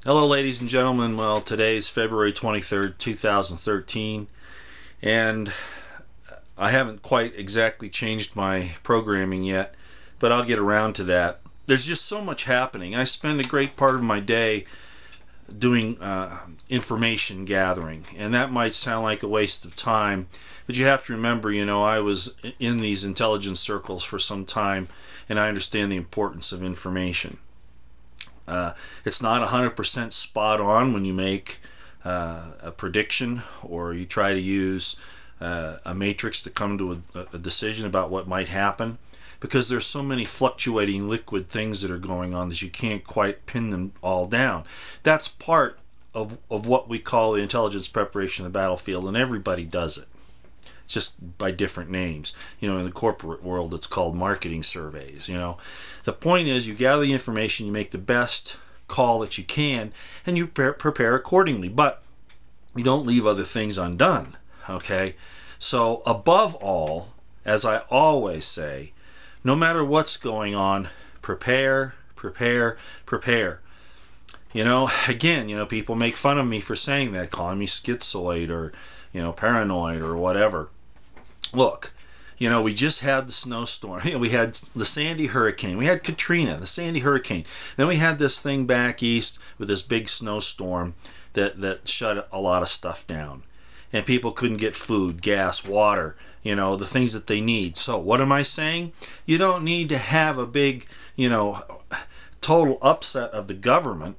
Hello, ladies and gentlemen. Well, today's February 23rd, 2013, and I haven't quite exactly changed my programming yet, but I'll get around to that. There's just so much happening. I spend a great part of my day doing information gathering, and that might sound like a waste of time, but you have to remember, I was in these intelligence circles for some time, and I understand the importance of information. It's not 100% spot on when you make a prediction or you try to use a matrix to come to a decision about what might happen, because there's so many fluctuating liquid things that are going on that you can't quite pin them all down. That's part of what we call the intelligence preparation of the battlefield, and everybody does it, just by different names. In the corporate world, it's called marketing surveys. The point is, you gather the information, you make the best call that you can, and you prepare accordingly, but you don't leave other things undone. Okay? So above all, as I always say, no matter what's going on, prepare, prepare, prepare. Again, people make fun of me for saying that, calling me schizoid or, paranoid or whatever. Look, we just had the snowstorm. We had the Sandy hurricane. We had Katrina, the Sandy hurricane. Then we had this thing back east with this big snowstorm that shut a lot of stuff down. And people couldn't get food, gas, water, the things that they need. So what am I saying? You don't need to have a big, total upset of the government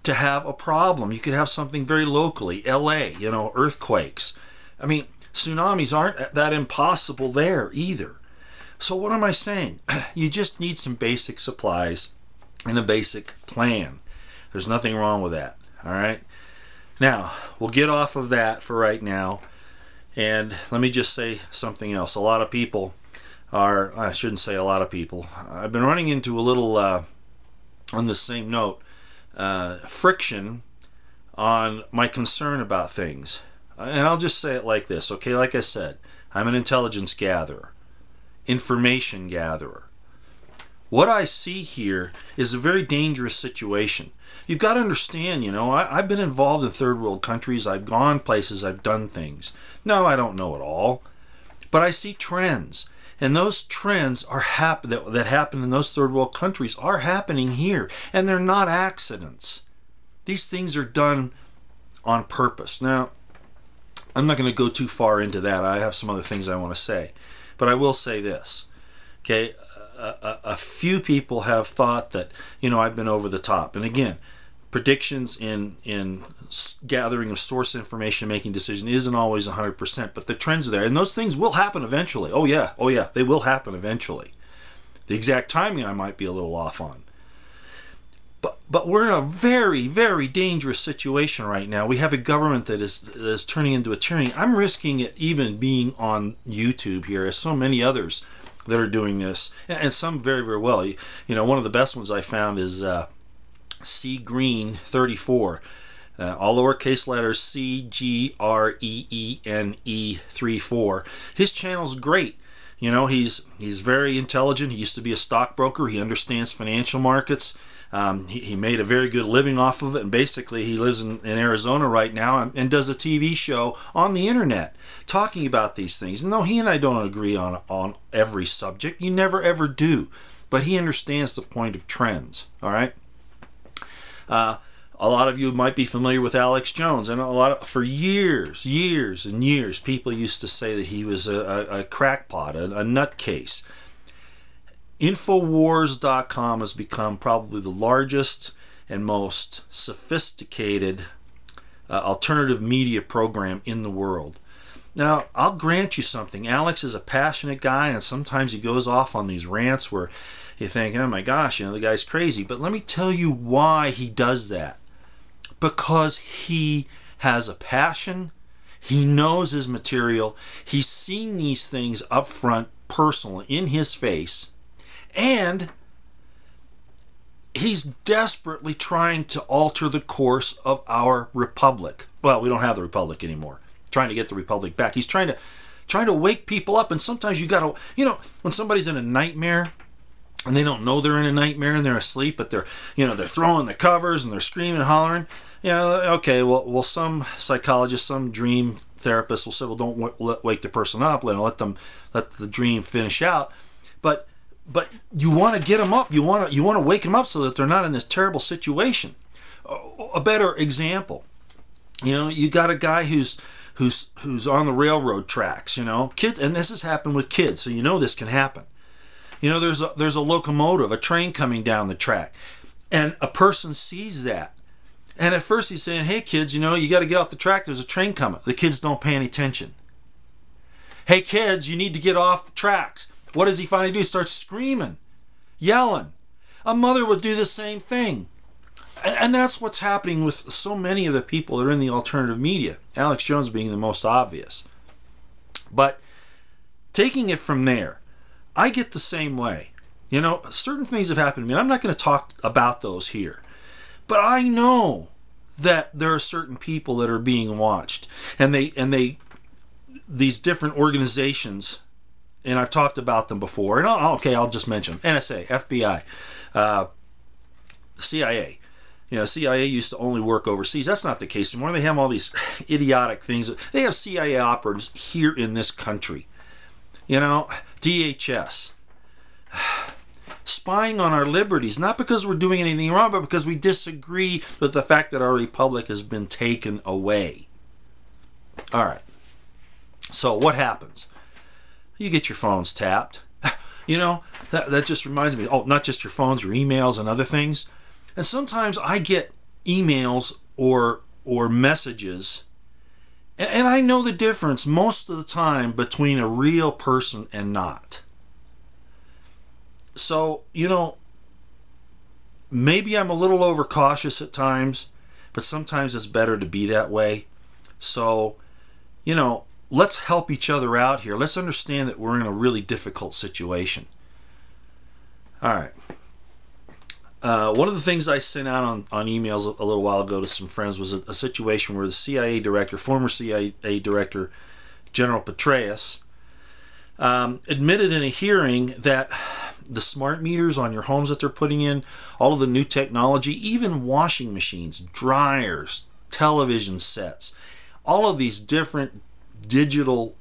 to have a problem. You could have something very locally, LA, earthquakes. Tsunamis aren't that impossible there either. So what am I saying? You just need some basic supplies and a basic plan. There's nothing wrong with that. All right? Now, we'll get off of that for right now. And let me just say something else. A lot of people I shouldn't say a lot of people. I've been running into a little, on the same note, friction on my concern about things. And I'll just say it like this, okay? Like I said, I'm an intelligence gatherer, information gatherer. What I see here is a very dangerous situation. You've got to understand, I've been involved in third world countries. I've gone places. I've done things. No, I don't know it all. But I see trends. And those trends that happen in those third world countries are happening here. And they're not accidents. These things are done on purpose. Now, I'm not going to go too far into that. I have some other things I want to say. But I will say this. Okay, a few people have thought that, I've been over the top. And again, predictions in gathering of source information, making decisions isn't always 100%, but the trends are there. And those things will happen eventually. Oh yeah, they will happen eventually. The exact timing I might be a little off on. But we're in a very, very dangerous situation right now. We have a government that is turning into a tyranny. I'm risking it even being on YouTube here, as so many others that are doing this, and some very, very well. One of the best ones I found is C Green 34, all lowercase letters CGREENE 34. His channel's great. He's very intelligent. He used to be a stockbroker. He understands financial markets. He made a very good living off of it, and basically he lives in Arizona right now and does a TV show on the internet talking about these things. No, he and I don't agree on every subject. You never ever do. But he understands the point of trends. All right? A lot of you might be familiar with Alex Jones, and for years and years, people used to say that he was a crackpot, a nutcase. Infowars.com has become probably the largest and most sophisticated alternative media program in the world. Now, I'll grant you something. Alex is a passionate guy, and sometimes he goes off on these rants where you think, oh my gosh, the guy's crazy. But let me tell you why he does that. Because he has a passion. He knows his material. He's seen these things up front, personally, in his face. And he's desperately trying to alter the course of our republic. Well, we don't have the republic anymore. Trying to get the republic back. He's trying to wake people up, and sometimes you got to, when somebody's in a nightmare and they don't know they're in a nightmare and they're asleep, but they're throwing the covers and they're screaming and hollering. Okay, well, some psychologists, some dream therapists will say, well, don't wake the person up, let the dream finish out. But you want to get them up. You want to wake them up so that they're not in this terrible situation. A better example, you got a guy who's on the railroad tracks, kids, and this has happened with kids, so this can happen. There's a locomotive, a train coming down the track, and a person sees that. And at first he's saying, hey kids, you got to get off the track, there's a train coming. The kids don't pay any attention. Hey kids, you need to get off the tracks. What does he finally do? He starts screaming, yelling. A mother would do the same thing. And that's what's happening with so many of the people that are in the alternative media, Alex Jones being the most obvious. But taking it from there, I get the same way. Certain things have happened to me, and I'm not going to talk about those here. But I know that there are certain people that are being watched, and these different organizations, and I've talked about them before, and I'll just mention them. NSA, FBI, CIA. CIA used to only work overseas. That's not the case anymore. They have all these idiotic things. They have CIA operatives here in this country. DHS. Spying on our liberties, not because we're doing anything wrong, but because we disagree with the fact that our republic has been taken away. All right. So what happens? You get your phones tapped. That just reminds me, not just your phones, your emails and other things. And sometimes I get emails or messages, and I know the difference most of the time between a real person and not. So, maybe I'm a little overcautious at times, but sometimes it's better to be that way. So, let's help each other out here. Let's understand that we're in a really difficult situation. All right. One of the things I sent out on emails a little while ago to some friends was a situation where the CIA director, former CIA director, General Petraeus, admitted in a hearing that the smart meters on your homes that they're putting in, all of the new technology, even washing machines, dryers, television sets, all of these different digital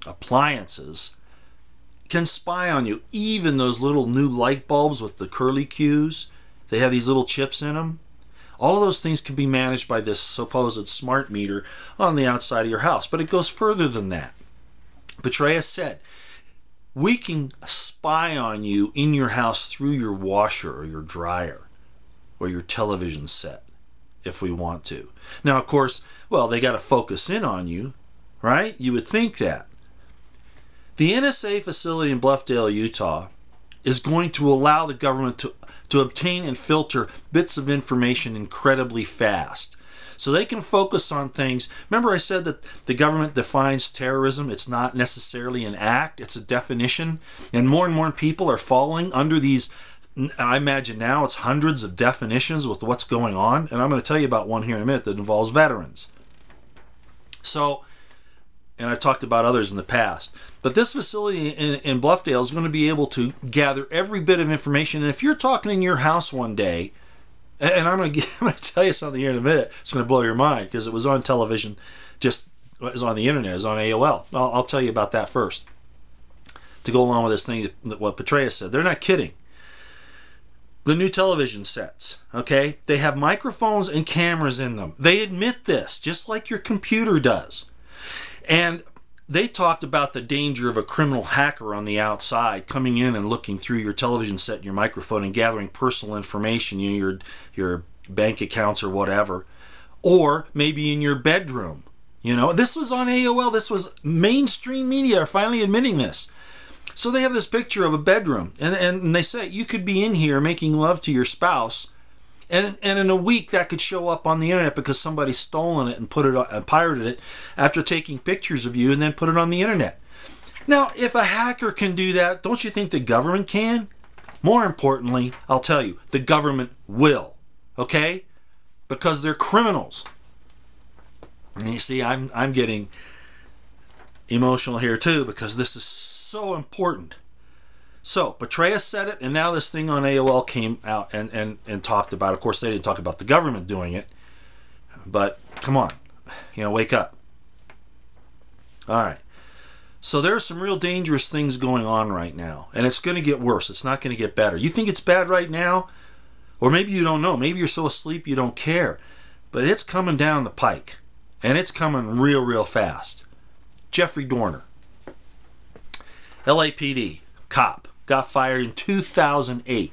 appliances can spy on you. Even those little new light bulbs with the curly cues, they have these little chips in them. All of those things can be managed by this supposed smart meter on the outside of your house. But it goes further than that. Petraeus said, we can spy on you in your house through your washer or your dryer or your television set if we want to. Now, of course, they got to focus in on you, right? You would think that. The NSA facility in Bluffdale, Utah, is going to allow the government to obtain and filter bits of information incredibly fast. So they can focus on things. Remember I said that the government defines terrorism. It's not necessarily an act. It's a definition. And more people are falling under these, I imagine now it's hundreds of definitions with what's going on. And I'm going to tell you about one here in a minute that involves veterans. So, and I've talked about others in the past. But this facility in Bluffdale is going to be able to gather every bit of information. And if you're talking in your house one day, and I'm going to tell you something here in a minute, it's going to blow your mind because it was on television, it was on the internet, it was on AOL. I'll tell you about that first. To go along with this thing, what Petraeus said. They're not kidding. The new television sets, okay? They have microphones and cameras in them. They admit this, just like your computer does. And they talked about the danger of a criminal hacker on the outside coming in and looking through your television set and your microphone and gathering personal information, your bank accounts or whatever, or maybe in your bedroom. This was on AOL. This was mainstream media are finally admitting this. So they have this picture of a bedroom, and they say you could be in here making love to your spouse, and in a week that could show up on the internet because somebody's stolen it and pirated it after taking pictures of you and then put it on the internet. Now, if a hacker can do that, don't you think the government can? More importantly, I'll tell you, the government will, okay? Because they're criminals. And you see, I'm getting emotional here too because this is so important. So Petraeus said it, and now this thing on AOL came out and talked about it. Of course, they didn't talk about the government doing it, but come on, wake up. All right. So there are some real dangerous things going on right now, and it's going to get worse. It's not going to get better. You think it's bad right now? Or maybe you don't know. Maybe you're so asleep you don't care. But it's coming down the pike, and it's coming real, real fast. Jeffrey Dorner, LAPD, cop, got fired in 2008.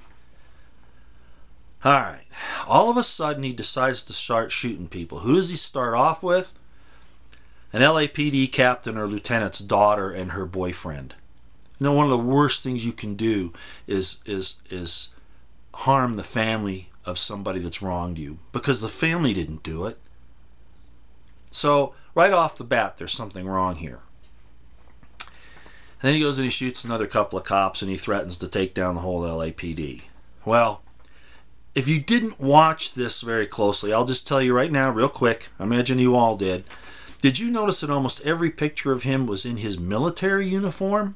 All right. All of a sudden, he decides to start shooting people. Who does he start off with? An LAPD captain or lieutenant's daughter and her boyfriend. One of the worst things you can do is harm the family of somebody that's wronged you, because the family didn't do it. So right off the bat, there's something wrong here. And then he goes and he shoots another couple of cops, and he threatens to take down the whole LAPD. Well, if you didn't watch this very closely, I'll just tell you right now, real quick, I imagine you all did. Did you notice that almost every picture of him was in his military uniform?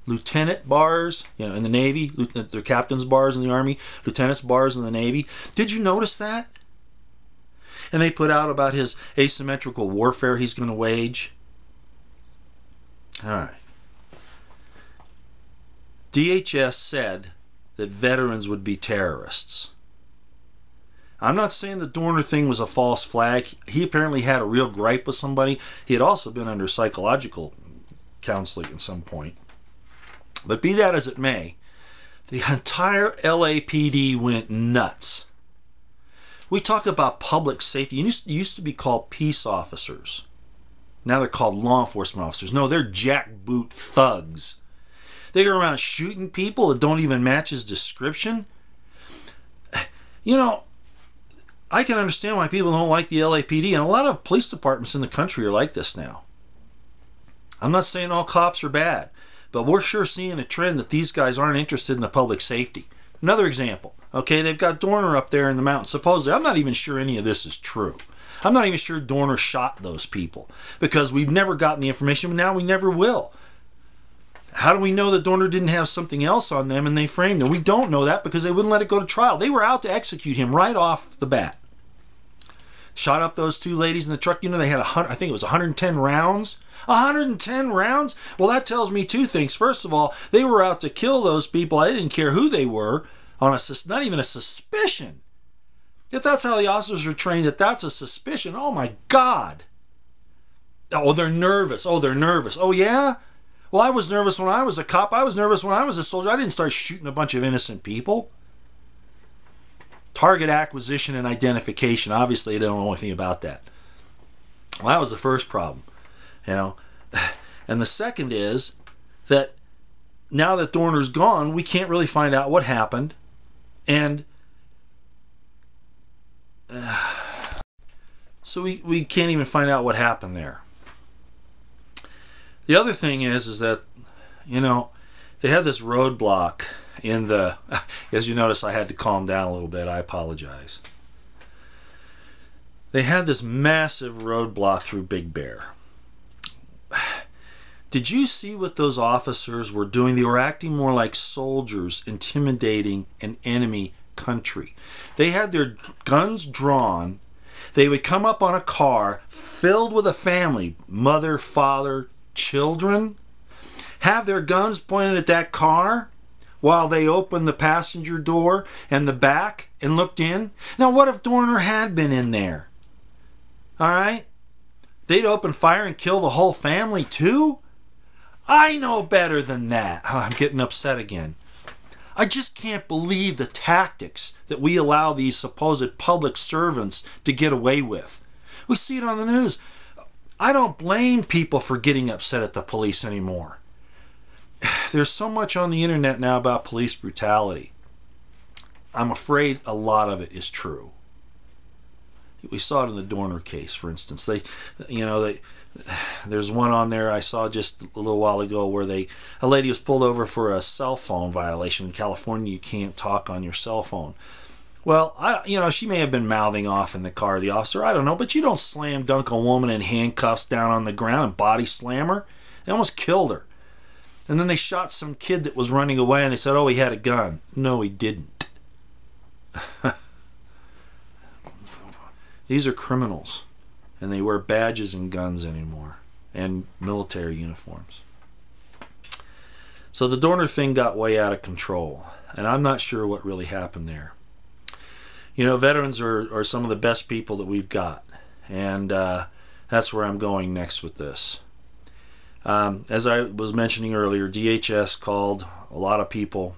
Lieutenant bars, in the Navy, they're captain's bars in the Army, lieutenant's bars in the Navy. Did you notice that? And they put out about his asymmetrical warfare he's going to wage. All right. DHS said that veterans would be terrorists. I'm not saying the Dorner thing was a false flag. He apparently had a real gripe with somebody. He had also been under psychological counseling at some point. But be that as it may, the entire LAPD went nuts. We talk about public safety. It used to be called peace officers. Now they're called law enforcement officers. No, they're jackboot thugs. They go around shooting people that don't even match his description. I can understand why people don't like the LAPD, and a lot of police departments in the country are like this now. I'm not saying all cops are bad, but we're sure seeing a trend that these guys aren't interested in the public safety. Another example, okay, they've got Dorner up there in the mountains. Supposedly, I'm not even sure any of this is true. I'm not even sure Dorner shot those people, because we've never gotten the information, but now we never will. How do we know that Dorner didn't have something else on them and they framed him? We don't know that because they wouldn't let it go to trial. They were out to execute him right off the bat. Shot up those two ladies in the truck. They had, I think it was 110 rounds. 110 rounds? Well, that tells me two things. First of all, they were out to kill those people. I didn't care who they were, not even a suspicion. If that's how the officers are trained, that that's a suspicion, oh my God. Oh, they're nervous. Oh, yeah? Well, I was nervous when I was a cop. I was nervous when I was a soldier. I didn't start shooting a bunch of innocent people. Target acquisition and identification. Obviously, they don't know anything about that. Well, that was the first problem. And the second is that now that Dorner's gone, we can't really find out what happened. And so we can't even find out what happened there. The other thing is that, they had this roadblock in the, as you notice, I had to calm down a little bit. I apologize. They had this massive roadblock through Big Bear. Did you see what those officers were doing? They were acting more like soldiers intimidating an enemy country. They had their guns drawn. They would come up on a car filled with a family, mother, father, children, have their guns pointed at that car while they opened the passenger door and the back and looked in. Now, what if Dorner had been in there? All right? They'd open fire and kill the whole family too? I know better than that. Oh, I'm getting upset again. I just can't believe the tactics that we allow these supposed public servants to get away with. We see it on the news. I don't blame people for getting upset at the police anymore. There's so much on the internet now about police brutality. I'm afraid a lot of it is true. We saw it in the Dorner case, for instance. There's one on there I saw just a little while ago where a lady was pulled over for a cell phone violation. In California, you can't talk on your cell phone. Well, she may have been mouthing off in the car, the officer, I don't know, but you don't slam dunk a woman in handcuffs down on the ground and body slam her. They almost killed her. And then they shot some kid that was running away and they said, oh, he had a gun. No, he didn't. These are criminals. And they wear badges and guns anymore. And military uniforms. So the Dorner thing got way out of control. And I'm not sure what really happened there. You know, veterans are some of the best people that we've got. And that's where I'm going next with this. As I was mentioning earlier, DHS called a lot of people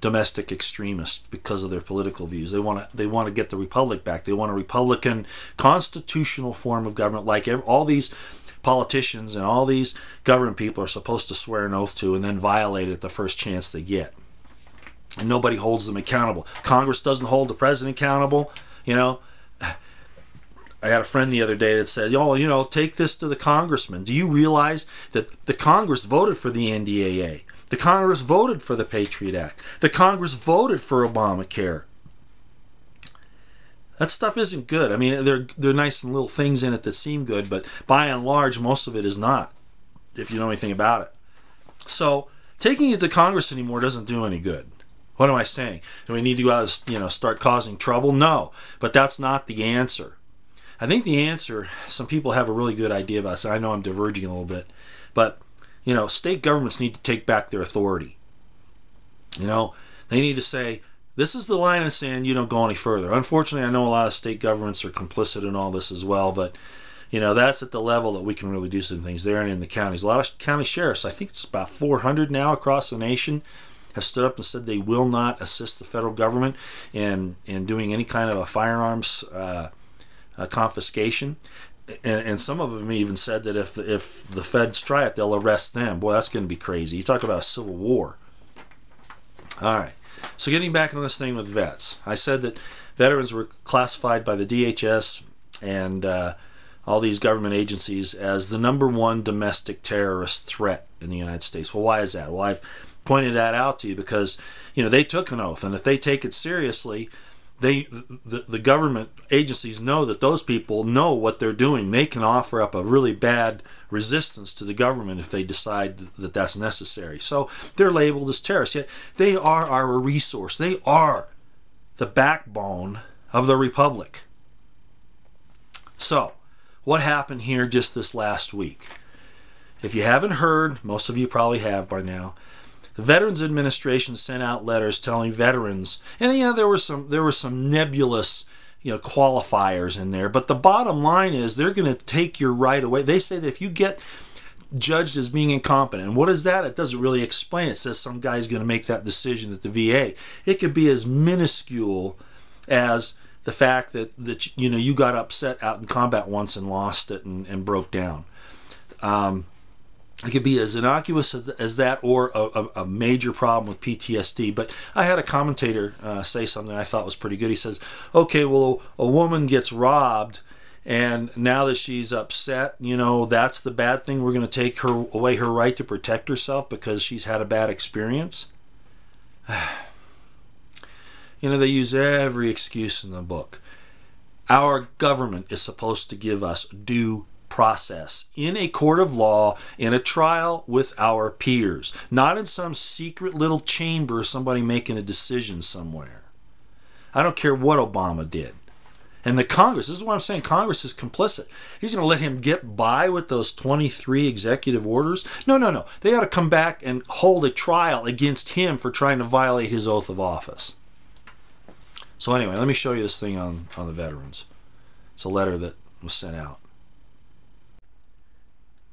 domestic extremists because of their political views. They want to get the republic back. They want a Republican constitutional form of government, like all these politicians and all these government people are supposed to swear an oath to and then violate it the first chance they get. And nobody holds them accountable. Congress doesn't hold the president accountable. You know, I had a friend the other day that said, oh, you know, take this to the congressman. Do you realize that the Congress voted for the NDAA? The Congress voted for the Patriot Act. The Congress voted for Obamacare. That stuff isn't good. I mean, there are nice little things in it that seem good, but by and large, most of it is not, if you know anything about it. So taking it to Congress anymore doesn't do any good. What am I saying? Do we need to go out and, start causing trouble? No, but that's not the answer. I think the answer, some people have a really good idea about this. I know I'm diverging a little bit, but state governments need to take back their authority. They need to say, this is the line in the sand, you don't go any further. Unfortunately, I know a lot of state governments are complicit in all this as well, but that's at the level that we can really do some things there and in the counties. A lot of county sheriffs, I think it's about 400 now across the nation, have stood up and said they will not assist the federal government in doing any kind of a firearms confiscation. And some of them even said that if the feds try it, they'll arrest them. Boy, that's going to be crazy. You talk about a civil war. All right. So getting back on this thing with vets, I said that veterans were classified by the DHS and all these government agencies as the number 1 domestic terrorist threat in the United States. Well, why is that? Well, I've pointed that out to you because they took an oath, and if they take it seriously, the government agencies know that those people know what they're doing. They can offer up a really bad resistance to the government if they decide that that's necessary. So they're labeled as terrorists. Yet they are our resource. They are the backbone of the republic. So what happened here just this last week? If you haven't heard, most of you probably have by now, the Veterans Administration sent out letters telling veterans, and there were some nebulous qualifiers in there, but the bottom line is they're going to take your right away. They say that if you get judged as being incompetent, and what is that? It doesn't really explain. It says some guy's going to make that decision at the VA. It could be as minuscule as the fact that you got upset out in combat once and lost it and broke down. It could be as innocuous as that, or a major problem with PTSD. But I had a commentator say something I thought was pretty good. He says, okay, well, a woman gets robbed, and now that she's upset, that's the bad thing. We're going to take away her right to protect herself because she's had a bad experience. They use every excuse in the book. Our government is supposed to give us due process in a court of law, in a trial with our peers, not in some secret little chamber, somebody making a decision somewhere. I don't care what Obama did. And the Congress, this is what I'm saying, Congress is complicit. He's going to let him get by with those 23 executive orders? No. They ought to come back and hold a trial against him for trying to violate his oath of office. So anyway, let me show you this thing on the veterans. It's a letter that was sent out.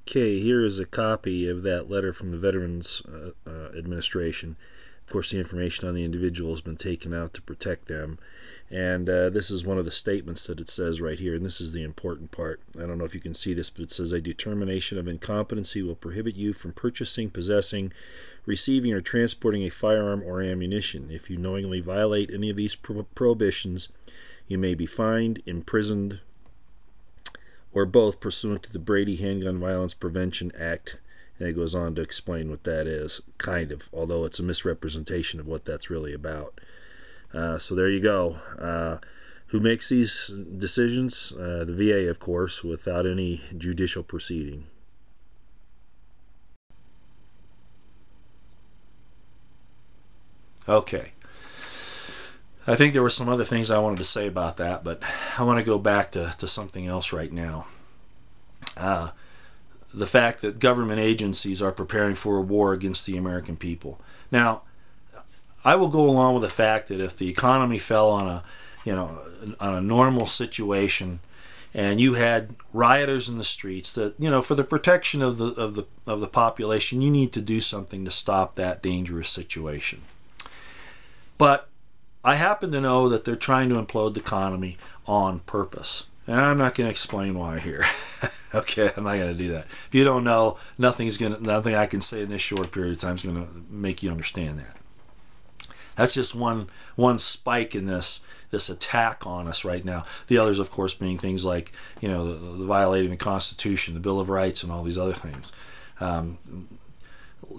Okay, here is a copy of that letter from the Veterans Administration. Of course, the information on the individual has been taken out to protect them. And this is one of the statements that it says right here, and this is the important part. I don't know if you can see this, but it says, a determination of incompetency will prohibit you from purchasing, possessing, receiving, or transporting a firearm or ammunition. If you knowingly violate any of these prohibitions, you may be fined, imprisoned, or both, pursuant to the Brady Handgun Violence Prevention Act. And it goes on to explain what that is, kind of, although it's a misrepresentation of what that's really about. So there you go. Who makes these decisions? The VA, of course, without any judicial proceeding. Okay. I think there were some other things I wanted to say about that, but I want to go back to something else right now. The fact that government agencies are preparing for a war against the American people. Now, I will go along with the fact that if the economy fell on a normal situation, and you had rioters in the streets, that for the protection of the population, you need to do something to stop that dangerous situation. But I happen to know that they're trying to implode the economy on purpose. And I'm not going to explain why here. Okay, I'm not going to do that. If you don't know, nothing I can say in this short period of time is going to make you understand that. That's just one spike in this attack on us right now. The others, of course, being things like the violating the Constitution, the Bill of Rights, and all these other things.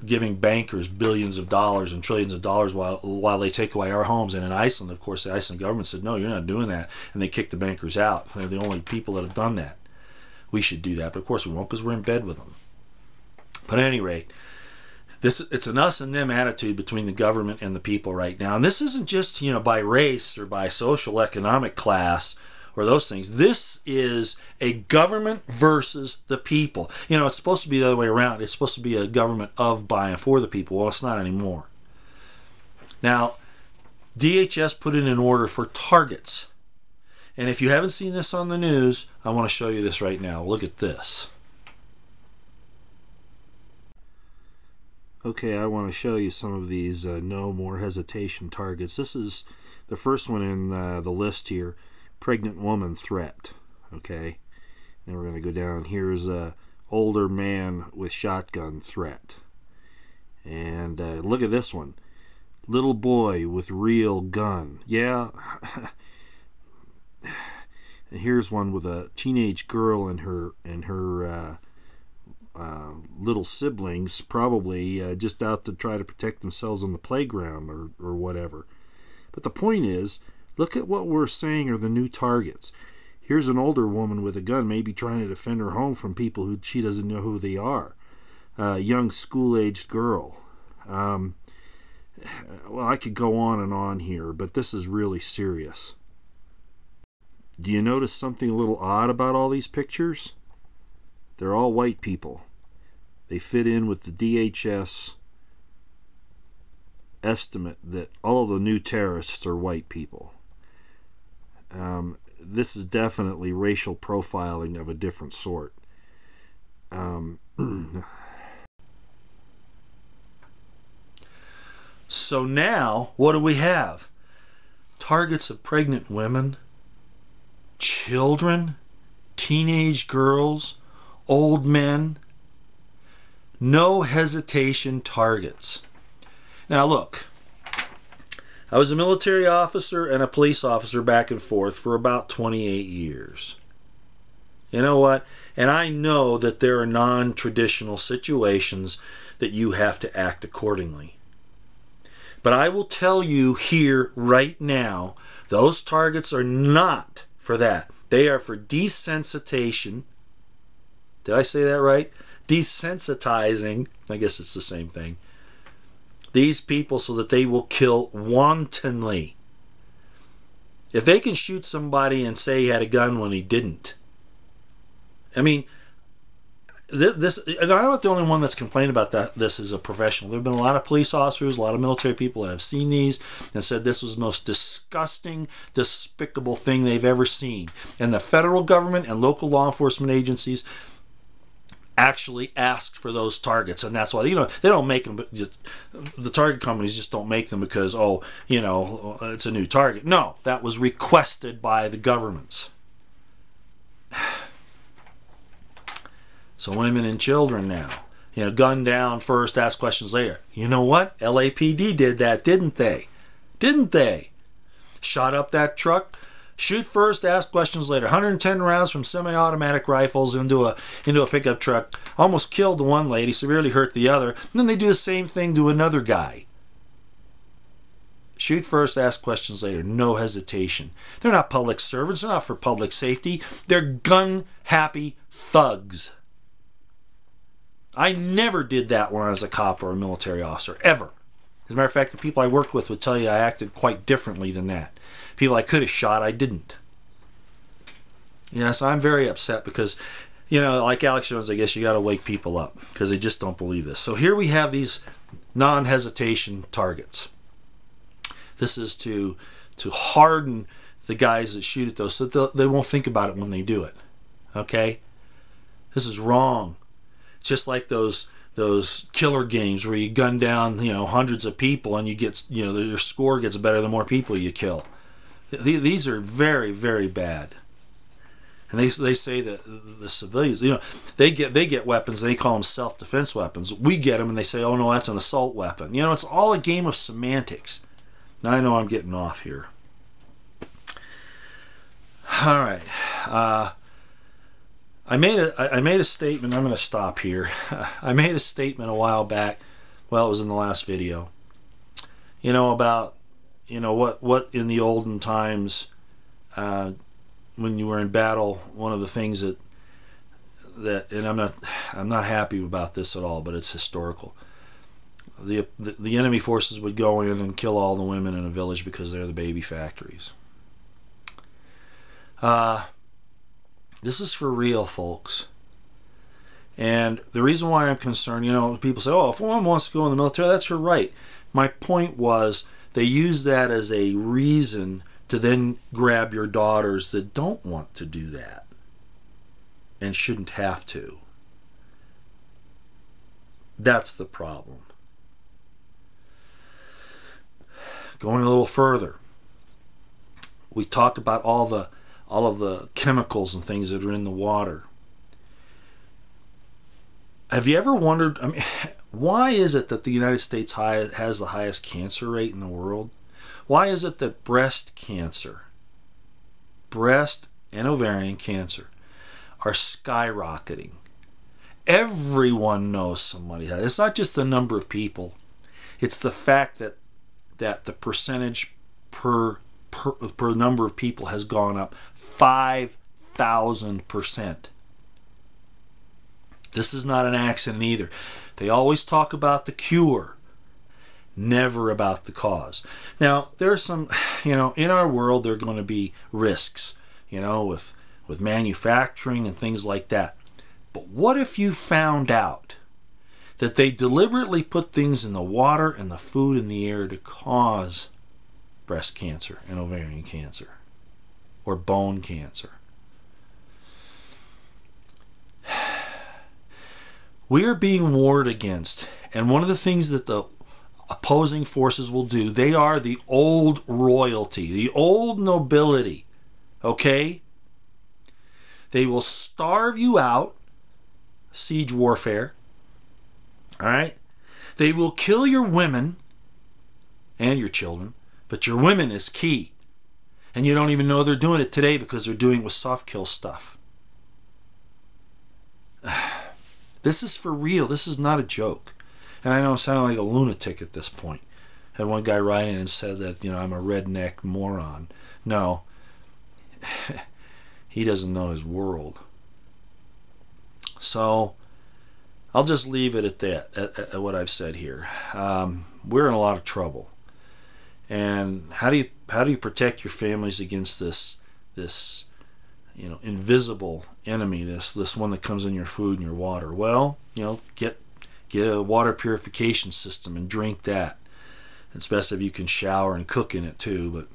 Giving bankers billions of dollars and trillions of dollars while they take away our homes. And in Iceland, of course, the Iceland government said, no, you're not doing that. And they kicked the bankers out. They're the only people that have done that. We should do that. But of course we won't, because we're in bed with them. But at any rate, it's an us and them attitude between the government and the people right now. And this isn't just by race or by social economic class or those things. This is a government versus the people. It's supposed to be the other way around. It's supposed to be a government of, by, and for the people. Well, it's not anymore. Now, DHS put in an order for targets. And if you haven't seen this on the news, I want to show you this right now. Look at this. Okay, I want to show you some of these no more hesitation targets. This is the first one in the list here. Pregnant woman threat. Okay, then we're going to go down. Here's a older man with shotgun threat. And look at this one. Little boy with real gun. Yeah. And here's one with a teenage girl and her little siblings, probably just out to try to protect themselves on the playground or whatever. But the point is, look at what we're saying are the new targets. Here's an older woman with a gun, maybe trying to defend her home from people who she doesn't know who they are. Young school-aged girl. Well, I could go on and on here, but this is really serious. Do you notice something a little odd about all these pictures? They're all white people. They fit in with the DHS estimate that all of the new terrorists are white people. This is definitely racial profiling of a different sort. So now, what do we have? Targets of pregnant women, children, teenage girls, old men. No hesitation targets. Now look, I was a military officer and a police officer back and forth for about 28 years. You know what? And I know that there are non-traditional situations that you have to act accordingly. But I will tell you here right now, those targets are not for that. They are for desensitization. Did I say that right? Desensitizing, I guess it's the same thing, these people so that they will kill wantonly. If they can shoot somebody and say he had a gun when he didn't, I mean, this, and I'm not the only one that's complaining about that. This is a professional. There have been a lot of police officers, a lot of military people that have seen these and said this was the most disgusting, despicable thing they've ever seen. And the federal government and local law enforcement agencies actually asked for those targets, and that's why they don't make them. The target companies just don't make them because it's a new target. No, that was requested by the governments. So women and children now, gun down first, ask questions later. You know what? LAPD did that, didn't they? Didn't they? Shot up that truck. Shoot first, ask questions later. 110 rounds from semi-automatic rifles into a pickup truck. Almost killed the one lady, severely hurt the other. And then they do the same thing to another guy. Shoot first, ask questions later. No hesitation. They're not public servants. They're not for public safety. They're gun-happy thugs. I never did that when I was a cop or a military officer. Ever. As a matter of fact, the people I worked with would tell you I acted quite differently than that. People I could have shot, I didn't. Yes, I'm very upset because, like Alex Jones, I guess you got to wake people up because they just don't believe this. So here we have these non-hesitation targets. This is to harden the guys that shoot at those so that they won't think about it when they do it. Okay? This is wrong. It's just like those killer games where you gun down, hundreds of people and you get, your score gets better the more people you kill. These are very, very bad. And they say that the civilians, they get weapons. They call them self-defense weapons. We get them, and they say, "Oh no, that's an assault weapon." It's all a game of semantics. Now I know I'm getting off here. All right, I made a statement. I'm going to stop here. I made a statement a while back. Well, it was in the last video. About what in the olden times. When you were in battle, one of the things that and I'm not happy about this at all, but it's historical. The enemy forces would go in and kill all the women in a village because they're the baby factories. This is for real, folks. And the reason why I'm concerned, people say, "Oh, if a woman wants to go in the military, that's her right." My point was they use that as a reason to then grab your daughters that don't want to do that and shouldn't have to. That's the problem. Going a little further, we talked about all of the chemicals and things that are in the water. Have you ever wondered, why is it that the United States has the highest cancer rate in the world? Why is it that breast and ovarian cancer are skyrocketing? Everyone knows somebody has. It's not just the number of people. It's the fact that the percentage per number of people has gone up 5,000%. This is not an accident either. They always talk about the cure. Never about the cause. Now, there's some, in our world, there are going to be risks, with manufacturing and things like that. But what if you found out that they deliberately put things in the water and the food and the air to cause breast cancer and ovarian cancer or bone cancer? We are being warred against, and one of the things that the opposing forces will do, they are the old royalty, the old nobility, okay? They will starve you out, siege warfare, all right? They will kill your women and your children, but your women is key. And you don't even know they're doing it today because they're doing it with soft kill stuff. This is for real. This is not a joke. And I know I'm sounding like a lunatic at this point. I had one guy write in and said that, I'm a redneck moron. No. He doesn't know his world. So, I'll just leave it at that, at what I've said here. We're in a lot of trouble. And how do you protect your families against this invisible enemy, this one that comes in your food and your water? Well, get a water purification system and drink that. It's best if you can shower and cook in it too, but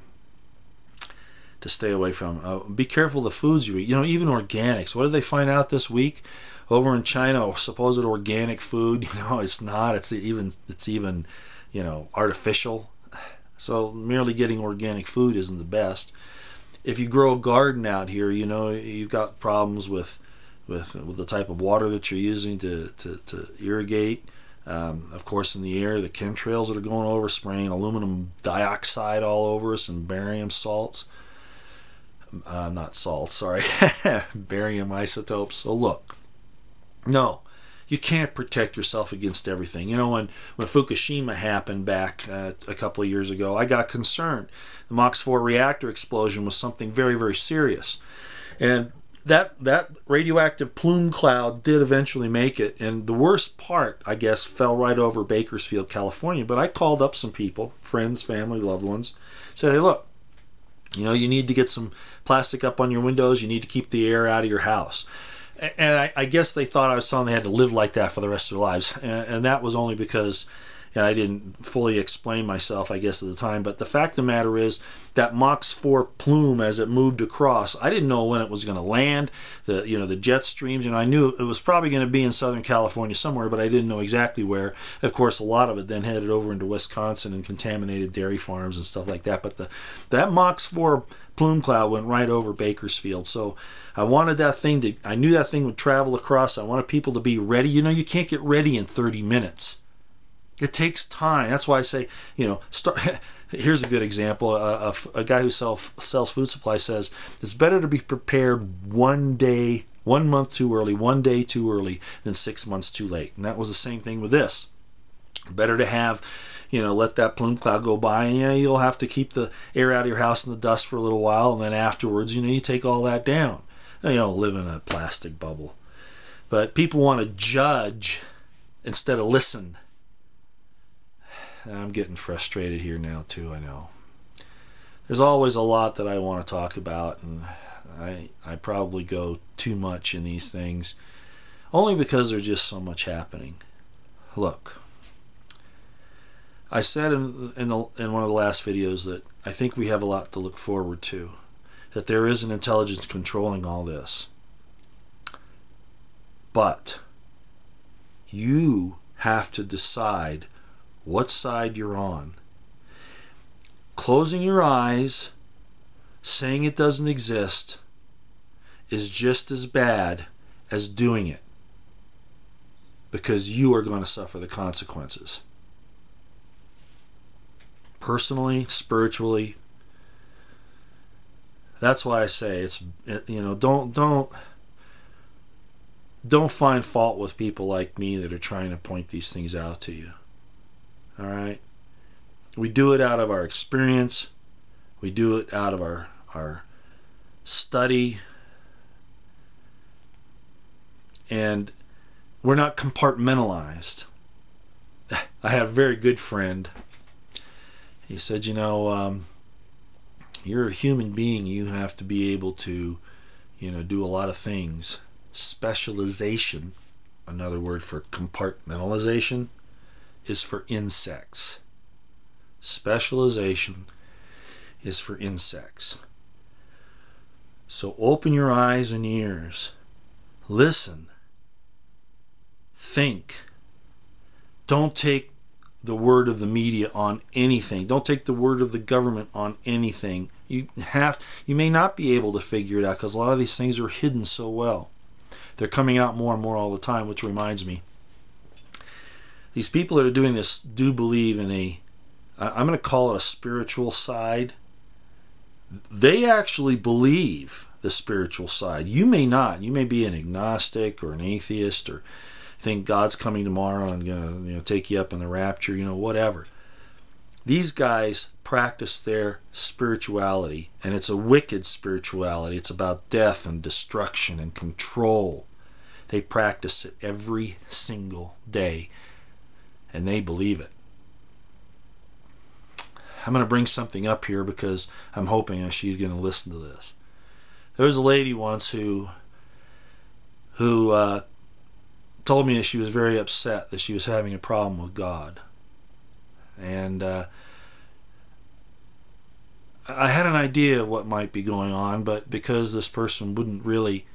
to stay away from. Be careful the foods you eat. Even organics. What did they find out this week? Over in China, supposed organic food, it's not. It's even artificial. So merely getting organic food isn't the best. If you grow a garden out here, you've got problems with the type of water that you're using to irrigate. Of course, in the air, the chemtrails that are going over, spraying aluminum dioxide all over us and barium salts. Not salts, sorry. Barium isotopes. So look, no, you can't protect yourself against everything. When Fukushima happened back a couple of years ago, I got concerned. The MOX 4 reactor explosion was something very, very serious. And that radioactive plume cloud did eventually make it, and the worst part, I guess, fell right over Bakersfield, California. But I called up some people, friends, family, loved ones, said, hey, look, you need to get some plastic up on your windows. You need to keep the air out of your house. And I guess they thought I was telling them they had to live like that for the rest of their lives. And that was only because I didn't fully explain myself, I guess, at the time. But the fact of the matter is that Mach 4 plume, as it moved across, I didn't know when it was going to land. The jet streams, I knew it was probably going to be in Southern California somewhere, but I didn't know exactly where. Of course, a lot of it then headed over into Wisconsin and contaminated dairy farms and stuff like that. But that Mach 4 plume cloud went right over Bakersfield. So I wanted that thing I knew that thing would travel across. I wanted people to be ready. You can't get ready in 30 minutes. It takes time. That's why I say, start. Here's a good example. A guy who sells food supply says it's better to be prepared 1 month too early, 1 day too early than 6 months too late. And that was the same thing with this. Better to have, let that plume cloud go by, and you'll have to keep the air out of your house and the dust for a little while, and then afterwards, you take all that down. You don't live in a plastic bubble. But people want to judge instead of listen. I'm getting frustrated here now too, I know. There's always a lot that I want to talk about, and I probably go too much in these things, only because there's just so much happening. Look, I said in one of the last videos that I think we have a lot to look forward to, that there is an intelligence controlling all this. But you have to decide what side you're on. Closing your eyes, saying it doesn't exist, is just as bad as doing it, because you are going to suffer the consequences. Personally, spiritually. That's why I say don't find fault with people like me that are trying to point these things out to you. All right? We do it out of our experience. We do it out of our study. And we're not compartmentalized. I had a very good friend. He said, you're a human being. You have to be able to, do a lot of things. Specialization, another word for compartmentalization, is for insects. Specialization is for insects. So open your eyes and ears. Listen. Think. Don't take the word of the media on anything. Don't take the word of the government on anything. You may not be able to figure it out because a lot of these things are hidden so well. They're coming out more and more all the time, which reminds me. These people that are doing this do believe in I'm going to call it a spiritual side. They actually believe the spiritual side. You may not. You may be an agnostic or an atheist or think God's coming tomorrow and going to take you up in the rapture, whatever. These guys practice their spirituality, and it's a wicked spirituality. It's about death and destruction and control. They practice it every single day, and they believe it. I'm going to bring something up here because I'm hoping that she's going to listen to this. There was a lady once who told me that she was very upset that she was having a problem with God. And I had an idea of what might be going on, but because this person wouldn't really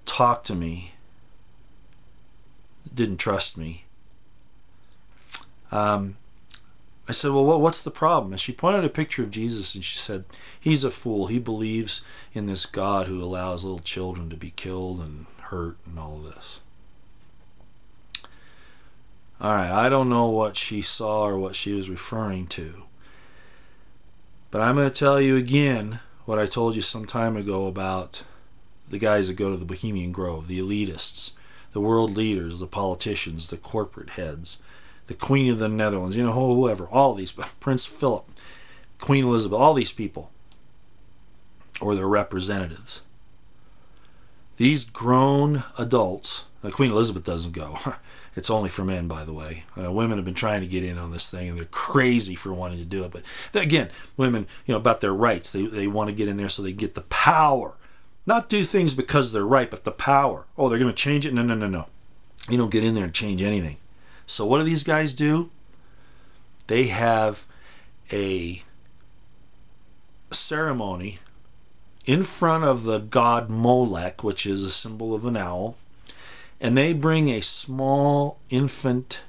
talk to me, didn't trust me, I said, well, what's the problem? And she pointed a picture of Jesus and she said, he's a fool. He believes in this God who allows little children to be killed and hurt and all of this. All right, I don't know what she saw or what she was referring to. But I'm going to tell you again what I told you some time ago about the guys that go to the Bohemian Grove, the elitists, the world leaders, the politicians, the corporate heads, the Queen of the Netherlands, whoever, all these, Prince Philip, Queen Elizabeth, all these people, or their representatives. These grown adults, Queen Elizabeth doesn't go. It's only for men, by the way. Women have been trying to get in on this thing, and they're crazy for wanting to do it. But again, women, about their rights. They want to get in there so they get the power. Not do things because they're right, but the power. Oh, they're going to change it? No, no, no, no. You don't get in there and change anything. So what do these guys do? They have a ceremony in front of the god Molech, which is a symbol of an owl, and they bring a small infant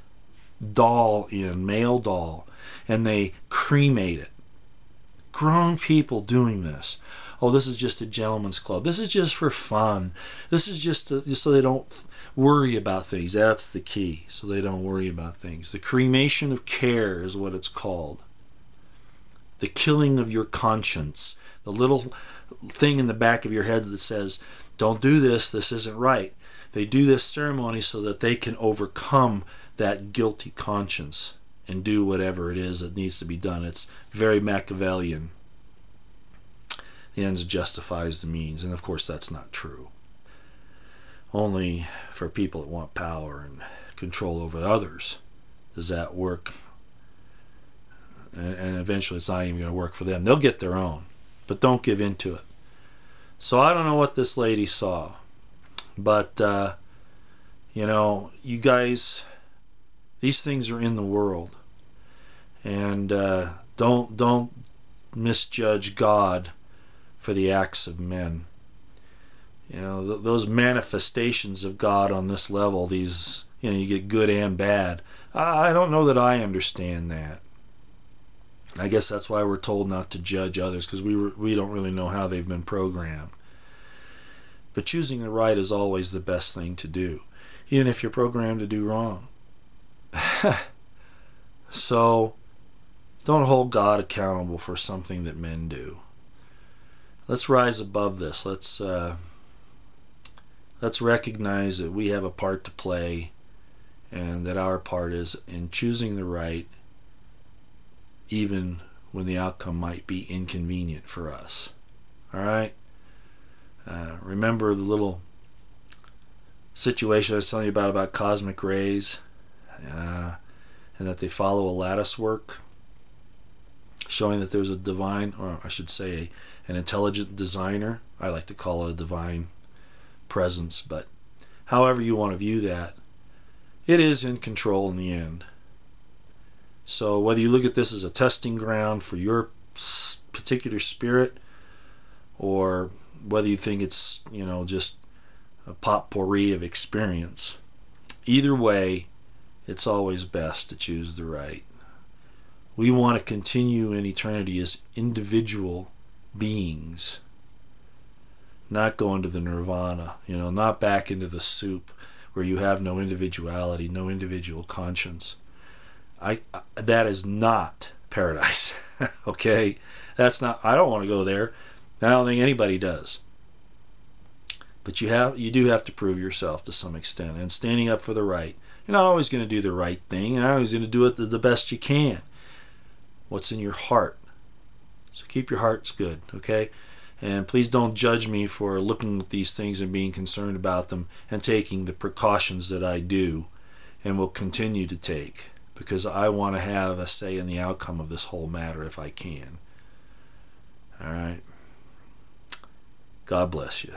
doll in, male doll, and they cremate it. Grown people doing this. Oh, this is just a gentleman's club. This is just for fun. This is just so they don't worry about things. That's the key, so they don't worry about things. The cremation of care is what it's called. The killing of your conscience. The little thing in the back of your head that says, don't do this, this isn't right. They do this ceremony so that they can overcome that guilty conscience and do whatever it is that needs to be done. It's very Machiavellian. The ends justifies the means, and of course that's not true. Only for people that want power and control over others does that work. And eventually it's not even going to work for them. They'll get their own, but don't give in to it. So I don't know what this lady saw, but you guys, these things are in the world, and don't misjudge God for the acts of men. Those manifestations of God on this level, these, you get good and bad. I don't know that I understand that. I guess that's why we're told not to judge others, because we don't really know how they've been programmed. But choosing the right is always the best thing to do, even if you're programmed to do wrong. So don't hold God accountable for something that men do. Let's rise above this. Let's recognize that we have a part to play, and that our part is in choosing the right, even when the outcome might be inconvenient for us. All right? Remember the little situation I was telling you about cosmic rays, and that they follow a lattice work, showing that there's a divine, or I should say an intelligent designer. I like to call it a divine presence, but however you want to view that, it is in control in the end. So whether you look at this as a testing ground for your particular spirit, or whether you think it's just a potpourri of experience, either way, it's always best to choose the right. We want to continue in eternity as individual beings, not go into the nirvana, not back into the soup where you have no individuality, no individual conscience. That is not paradise. Okay? That's not. I don't want to go there. I don't think anybody does. But you do have to prove yourself to some extent, and standing up for the right. You're not always going to do the right thing. You're not always going to do it the best you can. What's in your heart? So keep your hearts good, okay? And please don't judge me for looking at these things and being concerned about them and taking the precautions that I do and will continue to take, because I want to have a say in the outcome of this whole matter if I can. All right? God bless you.